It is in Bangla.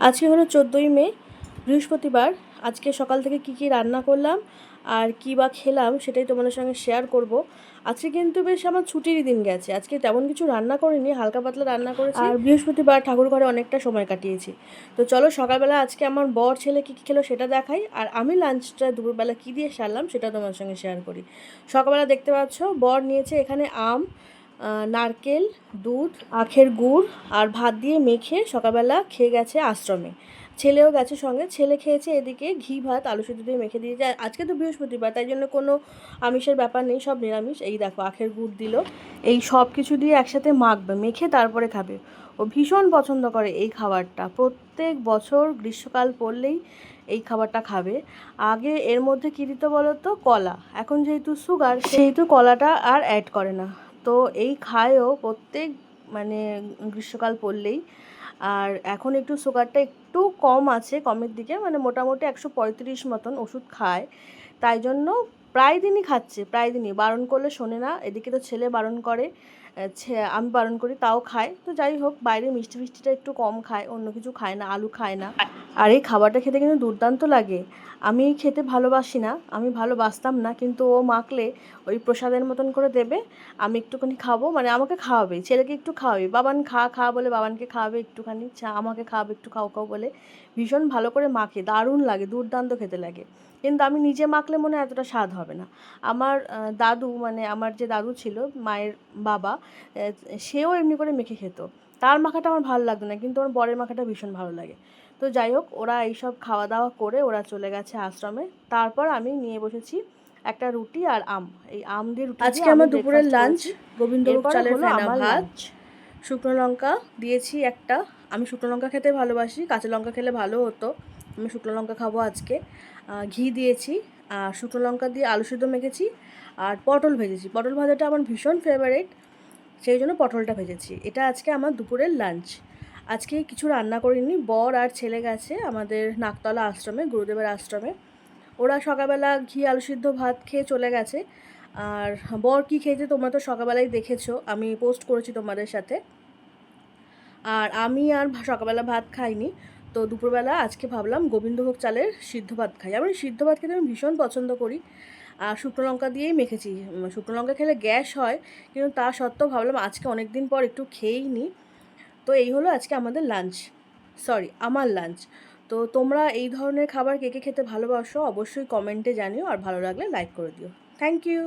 আজকে হলো 14ই মে, বৃহস্পতিবার। আজকে সকাল থেকে কি রান্না করলাম আর কী বা খেলাম সেটাই তোমাদের সঙ্গে শেয়ার করব। আজকে কিন্তু বেশ আমার ছুটির দিন গেছে, আজকে তেমন কিছু রান্না করিনি, হালকা পাতলা রান্না করেছি আর বৃহস্পতিবার ঠাকুর ঘরে অনেকটা সময় কাটিয়েছি। তো চলো সকালবেলা আজকে আমার বর ছেলে কী খেলো সেটা দেখাই, আর আমি লাঞ্চটা দুপুরবেলা কী দিয়ে সারলাম সেটা তোমার সঙ্গে শেয়ার করি। সকালবেলা দেখতে পাচ্ছ বর নিয়েছে এখানে আম, নারকেল, দুধ, আখের গুড় আর ভাত দিয়ে মেখে সকালবেলা খেয়ে গেছে আশ্রমে। ছেলেও গেছে সঙ্গে, ছেলে খেয়েছে এদিকে ঘি ভাত আলু সিদ্ধ দিয়ে মেখে দিয়ে যায়। আজকে তো বৃহস্পতিবার, তাই জন্য কোনো আমিষের ব্যাপার নেই, সব নিরামিষ। এই দেখো আখের গুড় দিল, এই সব কিছু দিয়ে একসাথে মাখবে, মেখে তারপরে খাবে। ও ভীষণ পছন্দ করে এই খাবারটা, প্রত্যেক বছর গ্রীষ্মকাল পড়লেই এই খাবারটা খাবে। আগে এর মধ্যে কী দিত বলো তো, কলা। এখন যেহেতু সুগার সেহেতু কলাটা আর অ্যাড করে না, তো এই খায়ও প্রত্যেক মানে গ্রীষ্মকাল পড়লেই। আর এখন একটু সুগারটা একটু কম আছে, কমের দিকে, মানে মোটামুটি 135 মতন ওষুধ খায়, তাই জন্য প্রায় দিনই খাচ্ছে, প্রায় দিনই। বারণ করলে শোনে না, এদিকে তো ছেলে বারণ করে, আমি বারণ করি তাও খায়। তো যাই হোক, বাইরে মিষ্টি মিষ্টিটা একটু কম খায়, অন্য কিছু খায় না, আলু খায় না। আর এই খাবারটা খেতে কিন্তু দুর্দান্ত লাগে। আমি খেতে ভালোবাসি না, আমি ভালোবাসতাম না, কিন্তু ও মাখলে ওই প্রসাদের মতন করে দেবে, আমি একটুখানি খাবো, মানে আমাকে খাওয়াবে, ছেলেকে একটু খাওয়াবে, বাবান খা খা বলে বাবানকে খাওয়াবে একটুখানি, আমাকে খাওয়াবে একটু, খাও খাও বলে। ভীষণ ভালো করে মাখে, দারুণ লাগে, দুর্দান্ত খেতে লাগে। কিন্তু আমি নিজে মাখলে মনে হয় এতটা স্বাদ হবে না। আমার দাদু, মানে আমার যে দাদু ছিল মায়ের বাবা, সেও এমনি করে মেখে খেত, তার মাখাটা আমার ভালো লাগতো না, কিন্তু আমার বরের মাখাটা ভীষণ ভালো লাগে। তো যাই হোক, ওরা এইসব খাওয়া দাওয়া করে ওরা চলে গেছে আশ্রমে। তারপর আমি নিয়ে বসেছি একটা রুটি আর আম। এই আম দিয়ে রুটি আজকে আমার দুপুরের লাঞ্চ গোবিন্দভোগ চালের ফেনা ভাত, শুকনো লঙ্কা দিয়েছি একটা, আমি শুকনো লঙ্কা খেতে ভালোবাসি, কাঁচা লঙ্কা খেলে ভালো হতো, আমি শুকনো লঙ্কা খাবো আজকে। ঘি দিয়েছি, আর শুকনো লঙ্কা দিয়ে আলু সিদ্ধ মেখেছি, আর পটল ভেজেছি। পটল ভাজাটা আমার ভীষণ ফেভারিট, সেই জন্য পটলটা ভেজেছি। এটা আজকে আমার দুপুরের লাঞ্চ। আজকে কিছু রান্না করিনি, বর আর ছেলে গেছে আমাদের নাকতলা আশ্রমে, গুরুদেবের আশ্রমে। ওরা সকালবেলা ঘি আলু সিদ্ধ ভাত খেয়ে চলে গেছে। আর বর কী খেয়েছে তোমরা তো সকালবেলায় দেখেছো, আমি পোস্ট করেছি তোমাদের সাথে। আর আমি আর সকালবেলা ভাত খাইনি, তো দুপুরবেলা আজকে ভাবলাম গোবিন্দভোগ চালের সিদ্ধ ভাত খাই। আমি সিদ্ধ ভাত খেতে আমি ভীষণ পছন্দ করি, আর শুকনো লঙ্কা দিয়েই মেখেছি। শুকনো লঙ্কা খেলে গ্যাস হয়, কিন্তু তা সত্ত্বেও ভাবলাম আজকে অনেক দিন পর একটু খেয়েই নিই। তো এই হলো আজকে আমাদের লাঞ্চ, আমার লাঞ্চ। তো তোমরা এই ধরনের খাবার কে কে খেতে ভালোবাসো অবশ্যই কমেন্টে জানিও, আর ভালো লাগলে লাইক করে দিও। Thank you.